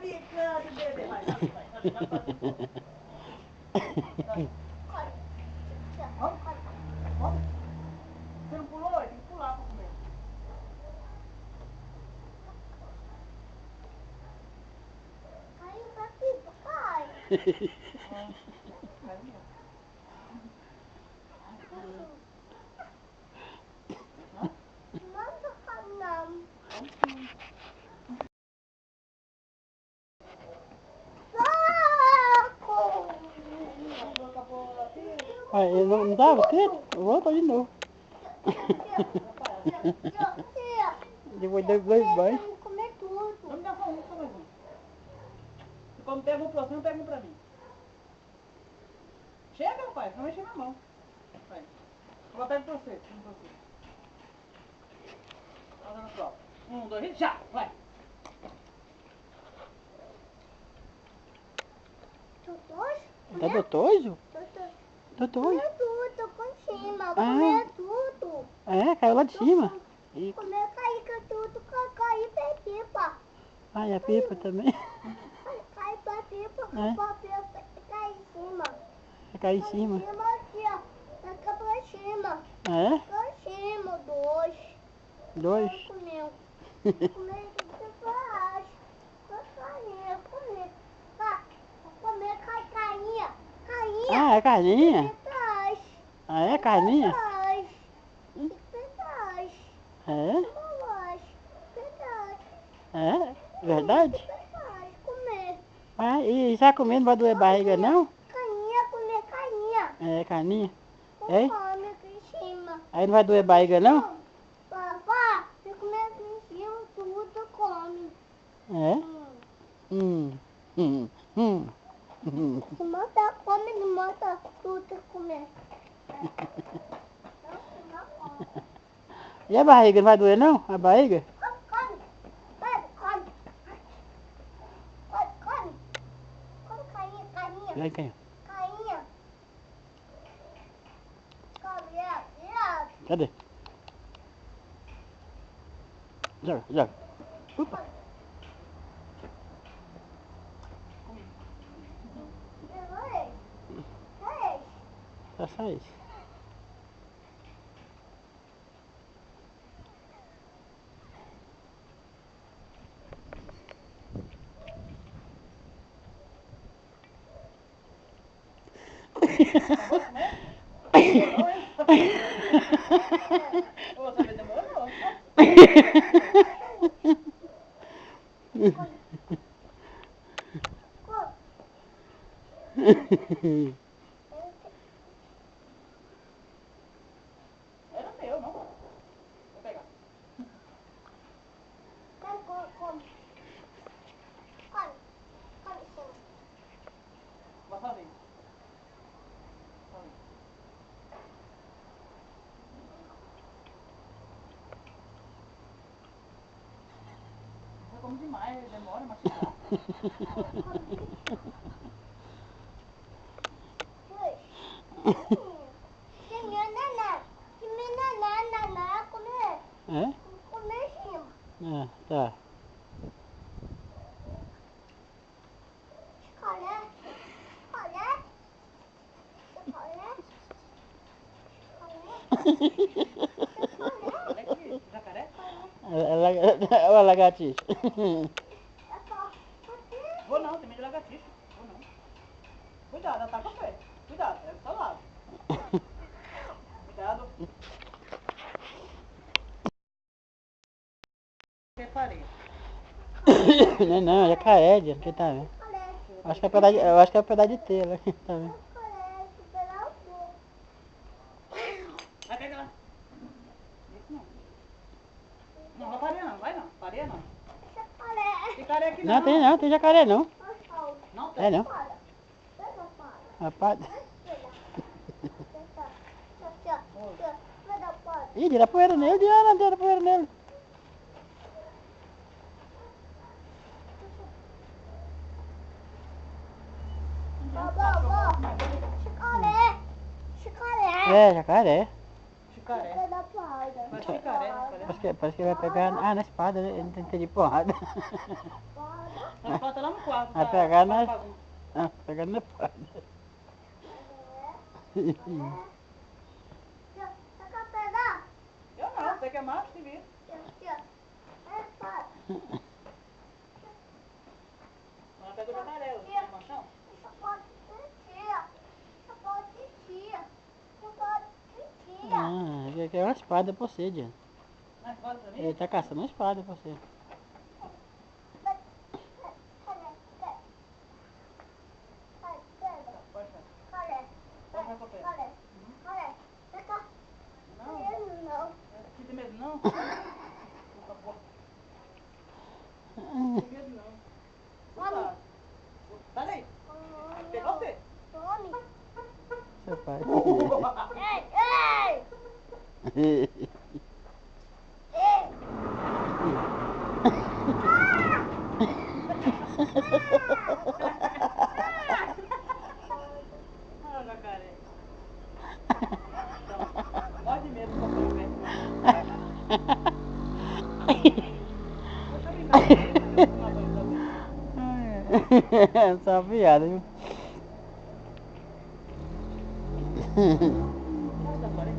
brincando, bebê. Vai. Vamos. Você não pulou? Tem que pular pra comer. Caiu pra pipa, cai. Manda caminhar. Ele não dava escrito? Volta de novo. Depois deu 2 banhos. Vamos comer tudo. Vamos dar só mais um. Se quando pega um pra você, não pega um pra mim. Chega, pai, não enche na mão. Vai. Vou botar ele pra você. Tá dando prova. 1, 2, 3, já! Vai! Tá dotoso? Dotoso. Comer tudo, com cima. Comer tudo. É, caiu lá de cima. Comer, cair tudo, cair pra pipa. Ah, e a pipa também. Cai pra pipa, É. cai em cima. Cai em cima. Aqui, ó. Taca pra cima. É? Pra cima, 2. 2. Comeu. Comer aqui pra baixo. Comer. Comer, carinha. Ah, é carninha? Pedaço. Ah, é carninha? Pedaço. É? Pedaço. É? Verdade? Pedaço. Comer. Ah, e já comendo não vai doer barriga não? Comer carinha. É, carninha. É? Come aqui em cima. Aí não vai doer barriga não? Papá, se comer aqui em cima, tudo come. É? Se mata, come, não mata tudo comer. Não come. E a barriga não vai doer não? A barriga? Come. Come, carinha. Vem cá. Carinha. Come, Cadê? Joga. Opa. Só isso. Ô, você demorou. Era meu, não? Vou pegar. Come. Vai sozinho. Você come demais, demora a mastigar. É? Comer cima. Ah, tá. Olha aqui, jacaré. Olha a lagartixa. Vou não, tem medo de lagartixa. Vou não. Cuidado, ela tá com pé. Cuidado, é do seu lado. Cuidado. Reparei. Não, é jacaré, que tá vendo? Acho que é um pedaço de tela, tá vendo? Vai, pega lá. Isso não. Não, não parei não, vai não. Parei não. Tem careca aqui não. Não, tem jacaré não. Não tem. É não. Rapaz. Ih, tira poeira nele, Diana, tira poeira nele. Chicaré. É, jacaré. Chicaré. da porrada. Mas chicaré, não parece? Parece que ele vai pegar na espada, ele não tem de porrada. Mas falta lá no quarto. Vai pra- pegar pra na... bagunça. Ah, pegando na espada. Você quer pegar? Eu não, você quer mais? Se vira. Aqui, ó. É, pai. Ela pega o jacaré, o machão. Só pode sentir. Só pode sentir. Só pode sentir. Ah, ele quer uma espada pra você, Diana. Mas fala pra mim. Ele tá caçando uma espada pra você. Pode fazer. Olha. Pode fazer papel. Olha. Olha. Vem cá. Não, Não. você tem medo não? Por favor. Não tem medo não. Tá. Sai daí. Pegar você. Tome. Seu pai. Ei, ei. Ei. Ah, jacaré. Então, morde mesmo com o pé. Deixa eu brincar com ele, porque eu vou tomar banho também. Só uma piada, viu? Sai da parede.